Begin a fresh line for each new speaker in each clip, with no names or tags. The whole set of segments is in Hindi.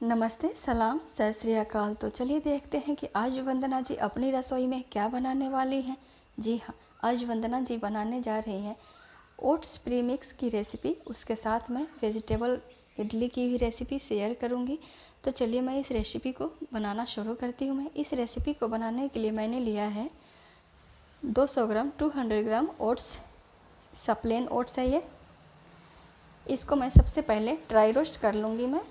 नमस्ते, सलाम, सत श्री अकाल। तो चलिए देखते हैं कि आज वंदना जी अपनी रसोई में क्या बनाने वाली हैं। जी हाँ, आज वंदना जी बनाने जा रही हैं ओट्स प्रीमिक्स की रेसिपी। उसके साथ मैं वेजिटेबल इडली की भी रेसिपी शेयर करूंगी। तो चलिए मैं इस रेसिपी को बनाना शुरू करती हूँ। मैं इस रेसिपी को बनाने के लिए मैंने लिया है 200 ग्राम 200 ग्राम ओट्स, प्लेन ओट्स है ये। इसको मैं सबसे पहले ड्राई रोस्ट कर लूँगी मैं।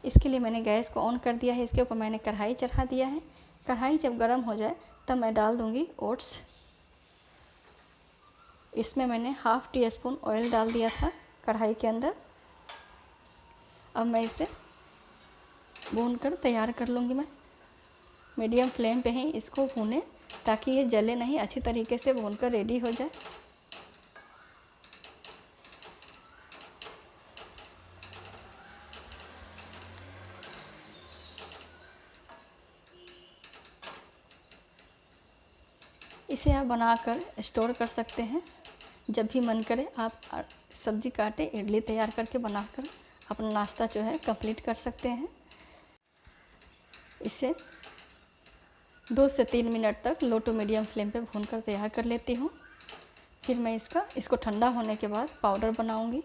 इसके लिए मैंने गैस को ऑन कर दिया है। इसके ऊपर मैंने कढ़ाई चढ़ा दिया है। कढ़ाई जब गर्म हो जाए तब मैं डाल दूँगी ओट्स। इसमें मैंने हाफ़ टी स्पून ऑयल डाल दिया था कढ़ाई के अंदर। अब मैं इसे भून कर तैयार कर लूँगी। मैं मीडियम फ्लेम पे ही इसको भूनें ताकि ये जले नहीं, अच्छी तरीके से भून कर रेडी हो जाए। इसे आप बनाकर स्टोर कर सकते हैं। जब भी मन करे आप सब्ज़ी काटे, इडली तैयार करके बनाकर अपना नाश्ता जो है कंप्लीट कर सकते हैं। इसे 2 से 3 मिनट तक लो टू मीडियम फ्लेम पे भूनकर तैयार कर लेती हूँ। फिर मैं इसको ठंडा होने के बाद पाउडर बनाऊँगी।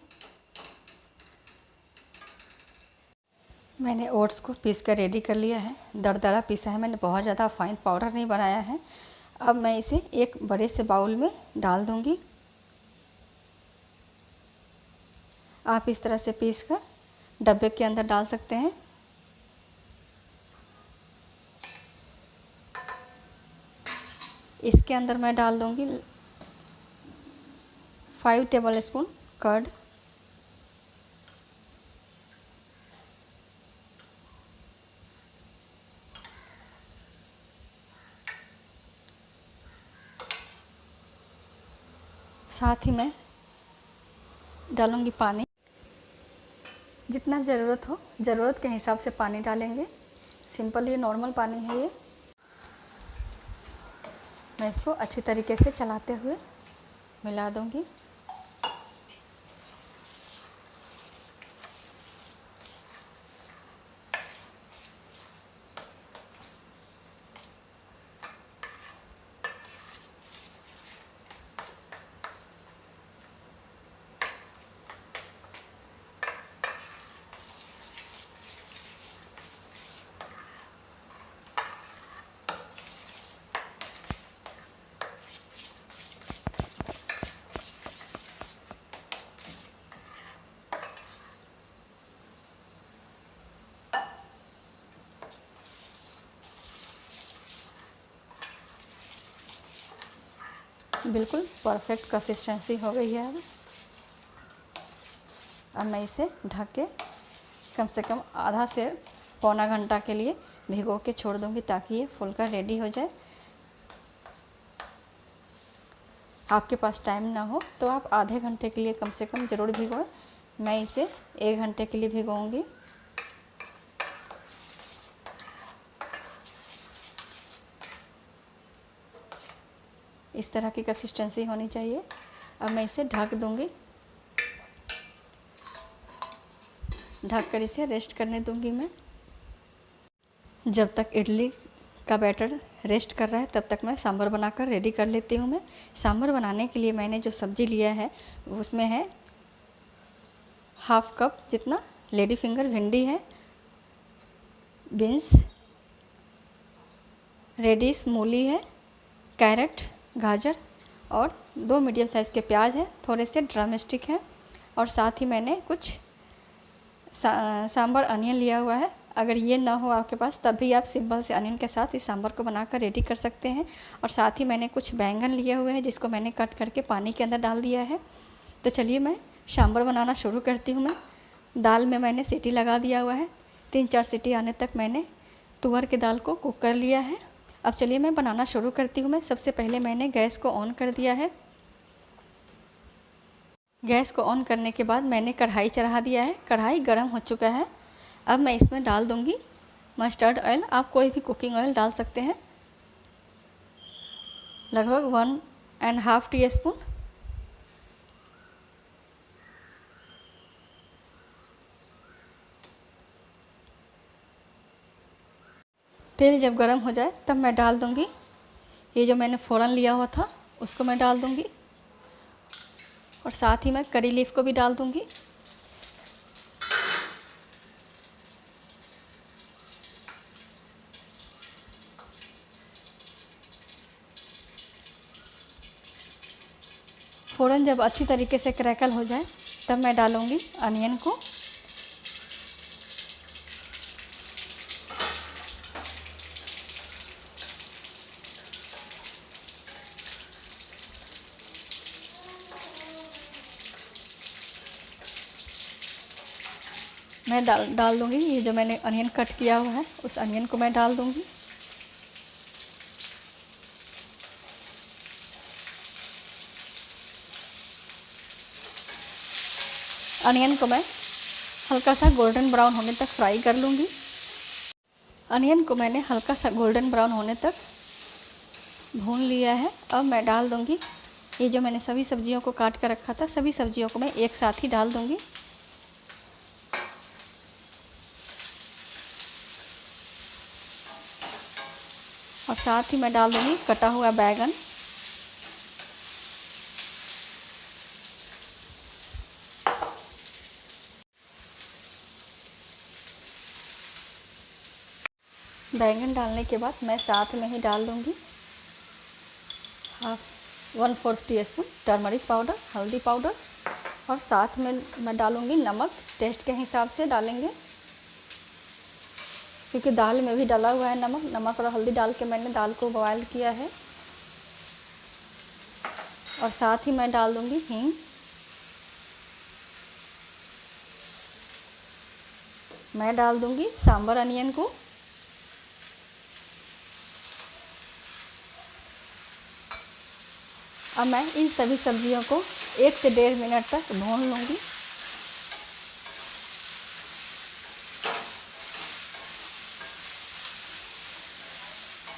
मैंने ओट्स को पीस कर रेडी कर लिया है। दरदरा पीसा है मैंने, बहुत ज़्यादा फाइन पाउडर नहीं बनाया है। अब मैं इसे एक बड़े से बाउल में डाल दूँगी। आप इस तरह से पीस कर डब्बे के अंदर डाल सकते हैं। इसके अंदर मैं डाल दूँगी 5 टेबल स्पून कर्ड, साथ ही मैं डालूँगी पानी। जितना ज़रूरत हो, ज़रूरत के हिसाब से पानी डालेंगे। सिंपल ये नॉर्मल पानी है ये। मैं इसको अच्छी तरीके से चलाते हुए मिला दूँगी। बिल्कुल परफेक्ट कंसिस्टेंसी हो गई है। अब मैं इसे ढक के कम से कम आधा से पौना घंटा के लिए भिगो के छोड़ दूँगी ताकि ये फुलकर रेडी हो जाए। आपके पास टाइम ना हो तो आप आधे घंटे के लिए कम से कम ज़रूर भिगोएं। मैं इसे 1 घंटे के लिए भिगोऊंगी। इस तरह की कंसिस्टेंसी होनी चाहिए। अब मैं इसे ढक दूँगी। ढक कर इसे रेस्ट करने दूँगी मैं। जब तक इडली का बैटर रेस्ट कर रहा है तब तक मैं सांभर बनाकर रेडी कर लेती हूँ। मैं सांभर बनाने के लिए मैंने जो सब्ज़ी लिया है उसमें है हाफ़ कप जितना लेडी फिंगर भिंडी है, बीन्स, रेडिश मूली है, कैरेट, गाजर और 2 मीडियम साइज़ के प्याज है, थोड़े से ड्रम स्टिक है और साथ ही मैंने कुछ सांभर अनियन लिया हुआ है। अगर ये ना हो आपके पास तब भी आप सिंपल से अनियन के साथ इस सांभर को बनाकर रेडी कर सकते हैं। और साथ ही मैंने कुछ बैंगन लिए हुए हैं जिसको मैंने कट करके पानी के अंदर डाल दिया है। तो चलिए मैं सांभर बनाना शुरू करती हूँ। मैं दाल में मैंने सीटी लगा दिया हुआ है। 3-4 सीटी आने तक मैंने तुअर की दाल को कुक कर लिया है। अब चलिए मैं बनाना शुरू करती हूँ। मैं सबसे पहले मैंने गैस को ऑन कर दिया है। गैस को ऑन करने के बाद मैंने कढ़ाई चढ़ा दिया है। कढ़ाई गर्म हो चुका है। अब मैं इसमें डाल दूँगी मस्टर्ड ऑयल। आप कोई भी कुकिंग ऑयल डाल सकते हैं, लगभग 1.5 टीस्पून। तेल जब गर्म हो जाए तब मैं डाल दूँगी ये जो मैंने फ़ौरन लिया हुआ था उसको मैं डाल दूँगी, और साथ ही मैं करी लीफ को भी डाल दूँगी। फ़ौरन जब अच्छी तरीके से क्रैकल हो जाए तब मैं डालूँगी अनियन को। मैं डाल दूँगी ये जो मैंने अनियन कट किया हुआ है, उस अनियन को मैं डाल दूँगी। अनियन को मैं हल्का सा गोल्डन ब्राउन होने तक फ्राई कर लूँगी। अनियन को मैंने हल्का सा गोल्डन ब्राउन होने तक भून लिया है। अब मैं डाल दूँगी ये जो मैंने सभी सब्जियों को काट कर रखा था, सभी सब्जियों को मैं एक साथ ही डाल दूँगी। और साथ ही मैं डाल दूँगी कटा हुआ बैगन। बैंगन डालने के बाद मैं साथ में ही डाल दूँगी 1/4 टीस्पून टर्मरिक पाउडर, हल्दी पाउडर, और साथ में मैं डालूँगी नमक। टेस्ट के हिसाब से डालेंगे क्योंकि दाल में भी डाला हुआ है नमक और हल्दी डाल के मैंने दाल को बॉयल किया है। और साथ ही मैं डाल दूँगी हींग। मैं डाल दूँगी सांभर अनियन को। अब मैं इन सभी सब्जियों को 1 से 1.5 मिनट तक भून लूँगी।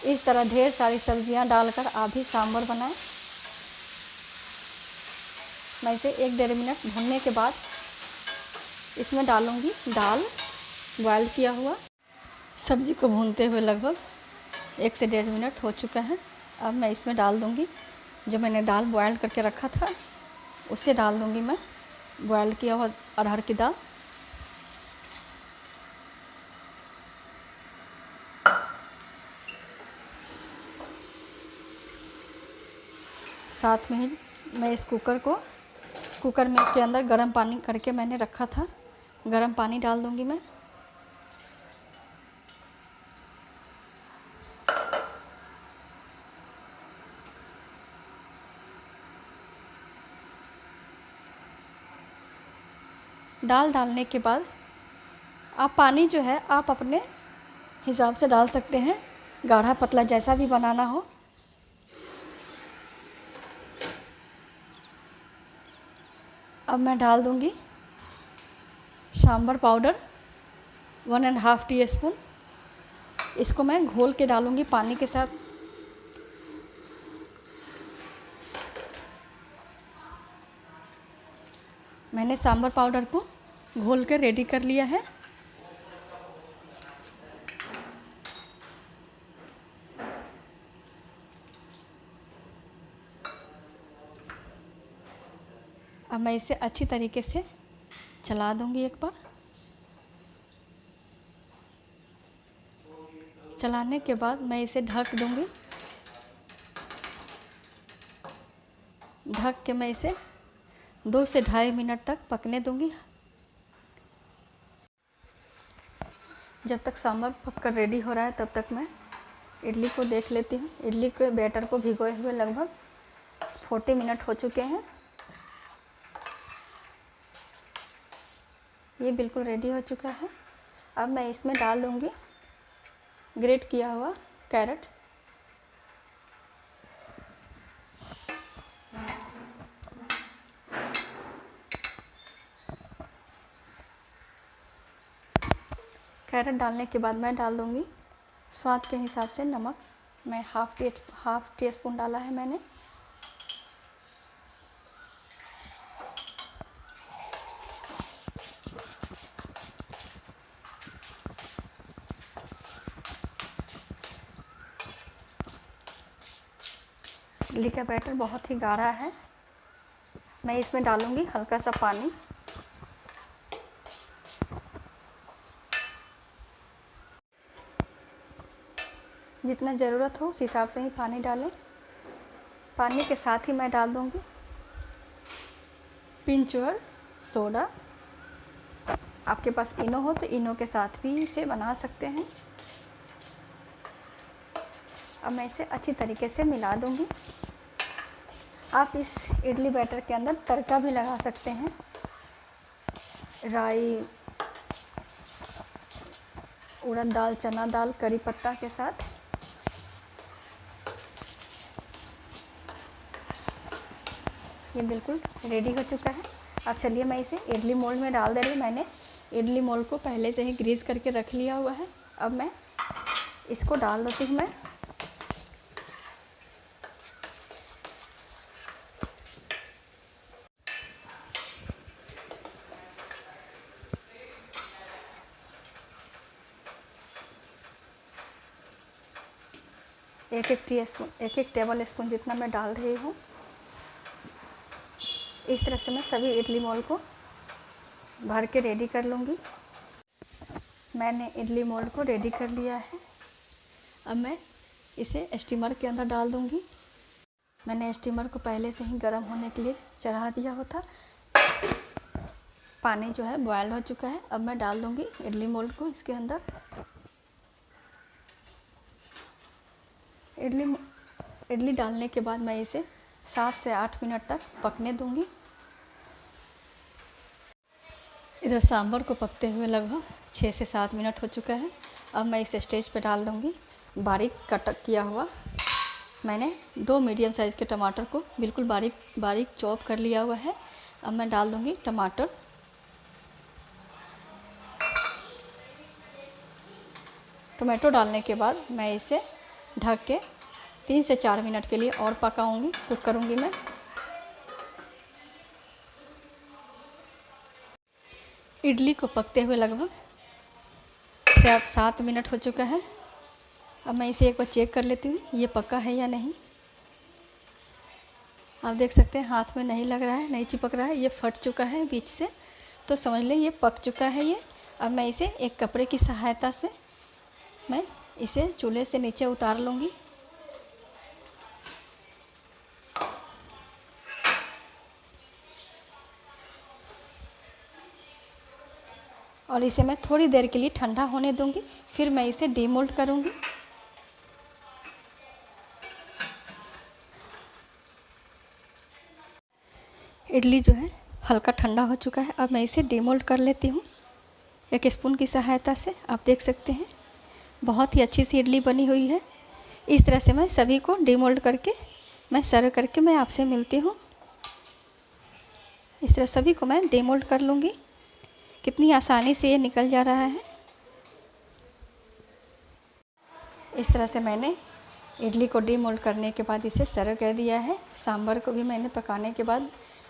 इस तरह ढेर सारी सब्जियां डालकर आप भी सांभर बनाएं। मैं इसे 1-1.5 मिनट भूनने के बाद इसमें डालूँगी दाल बॉयल किया हुआ। सब्जी को भूनते हुए लगभग 1 से 1.5 मिनट हो चुका है। अब मैं इसमें डाल दूँगी जो मैंने दाल बॉयल करके रखा था, उससे डाल दूँगी मैं बॉयल किया हुआ अरहर की दाल। साथ में ही मैं इस कुकर में के अंदर गर्म पानी करके मैंने रखा था, गर्म पानी डाल दूँगी मैं। दाल डालने के बाद आप पानी जो है आप अपने हिसाब से डाल सकते हैं, गाढ़ा पतला जैसा भी बनाना हो। अब मैं डाल दूँगी सांभर पाउडर 1.5 टीस्पून। इसको मैं घोल के डालूँगी पानी के साथ। मैंने सांभर पाउडर को घोल कर रेडी कर लिया है। अब मैं इसे अच्छी तरीके से चला दूँगी एक बार। चलाने के बाद मैं इसे ढक दूँगी। ढक के मैं इसे 2 से 2.5 मिनट तक पकने दूँगी। जब तक सांभर पककर रेडी हो रहा है तब तक मैं इडली को देख लेती हूँ। इडली के बैटर को भिगोए हुए लगभग 40 मिनट हो चुके हैं। ये बिल्कुल रेडी हो चुका है। अब मैं इसमें डाल दूँगी ग्रेट किया हुआ कैरेट। कैरेट डालने के बाद मैं डाल दूँगी स्वाद के हिसाब से नमक। मैं हाफ टी स्पून डाला है मैंने। इडली का बैटर बहुत ही गाढ़ा है। मैं इसमें डालूँगी हल्का सा पानी। जितना ज़रूरत हो उस हिसाब से ही पानी डालें। पानी के साथ ही मैं डाल दूँगी पिंच और सोडा। आपके पास इनो हो तो इनो के साथ भी इसे बना सकते हैं। अब मैं इसे अच्छी तरीके से मिला दूँगी। आप इस इडली बैटर के अंदर तड़का भी लगा सकते हैं, राई, उड़द दाल, चना दाल, करी पत्ता के साथ। ये बिल्कुल रेडी हो चुका है। अब चलिए मैं इसे इडली मोल्ड में डाल दे रही हूँ। मैंने इडली मोल्ड को पहले से ही ग्रीस करके रख लिया हुआ है। अब मैं इसको डाल देती हूँ। मैं एक एक टेबल स्पून जितना मैं डाल रही हूँ। इस तरह से मैं सभी इडली मोल्ड को भर के रेडी कर लूँगी। मैंने इडली मोल्ड को रेडी कर लिया है। अब मैं इसे स्टीमर के अंदर डाल दूँगी। मैंने स्टीमर को पहले से ही गर्म होने के लिए चढ़ा दिया हुआ था। पानी जो है बॉयल हो चुका है। अब मैं डाल दूँगी इडली मोल्ड को इसके अंदर। इडली डालने के बाद मैं इसे 7 से 8 मिनट तक पकने दूँगी। इधर सांभर को पकते हुए लगभग 6 से 7 मिनट हो चुका है। अब मैं इस स्टेज पे डाल दूँगी बारीक कट किया हुआ। मैंने 2 मीडियम साइज़ के टमाटर को बिल्कुल बारीक चॉप कर लिया हुआ है। अब मैं डाल दूँगी टमाटर। टमाटो डालने के बाद मैं इसे ढक के 3 से 4 मिनट के लिए और पकाऊंगी, कुक करूंगी मैं। इडली को पकते हुए लगभग 7 मिनट हो चुका है। अब मैं इसे एक बार चेक कर लेती हूँ ये पका है या नहीं। आप देख सकते हैं हाथ में नहीं लग रहा है, नहीं चिपक रहा है, ये फट चुका है बीच से, तो समझ लें ये पक चुका है ये। अब मैं इसे एक कपड़े की सहायता से मैं इसे चूल्हे से नीचे उतार लूँगी। और इसे मैं थोड़ी देर के लिए ठंडा होने दूंगी, फिर मैं इसे डीमोल्ड करूंगी। इडली जो है हल्का ठंडा हो चुका है। अब मैं इसे डीमोल्ड कर लेती हूँ एक स्पून की सहायता से। आप देख सकते हैं बहुत ही अच्छी सी इडली बनी हुई है। इस तरह से मैं सभी को डीमोल्ड करके मैं सर्व करके मैं आपसे मिलती हूँ। इस तरह सभी को मैं डीमोल्ड कर लूँगी। कितनी आसानी से ये निकल जा रहा है। इस तरह से मैंने इडली को डीमोल्ड करने के बाद इसे सर्व कर दिया है। सांभर को भी मैंने पकाने के बाद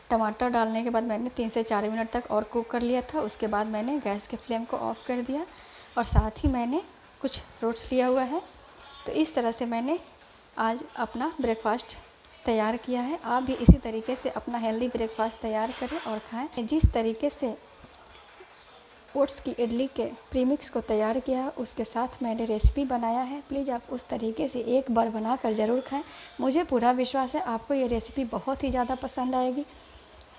टमाटर डालने के बाद मैंने 3 से 4 मिनट तक और कुक कर लिया था। उसके बाद मैंने गैस के फ्लेम को ऑफ़ कर दिया और साथ ही मैंने कुछ फ्रूट्स लिया हुआ है। तो इस तरह से मैंने आज अपना ब्रेकफास्ट तैयार किया है। आप भी इसी तरीके से अपना हेल्दी ब्रेकफास्ट तैयार करें और खाएं। जिस तरीके से ओट्स की इडली के प्रीमिक्स को तैयार किया है उसके साथ मैंने रेसिपी बनाया है। प्लीज़ आप उस तरीके से एक बार बनाकर ज़रूर खाएं। मुझे पूरा विश्वास है आपको ये रेसिपी बहुत ही ज़्यादा पसंद आएगी।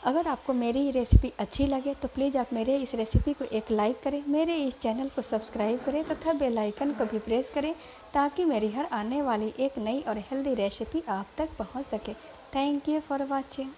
अगर आपको मेरी ये रेसिपी अच्छी लगे तो प्लीज़ आप मेरे इस रेसिपी को एक लाइक करें, मेरे इस चैनल को सब्सक्राइब करें तथा बेल आइकन को भी प्रेस करें ताकि मेरी हर आने वाली एक नई और हेल्दी रेसिपी आप तक पहुँच सके। Thank you for watching.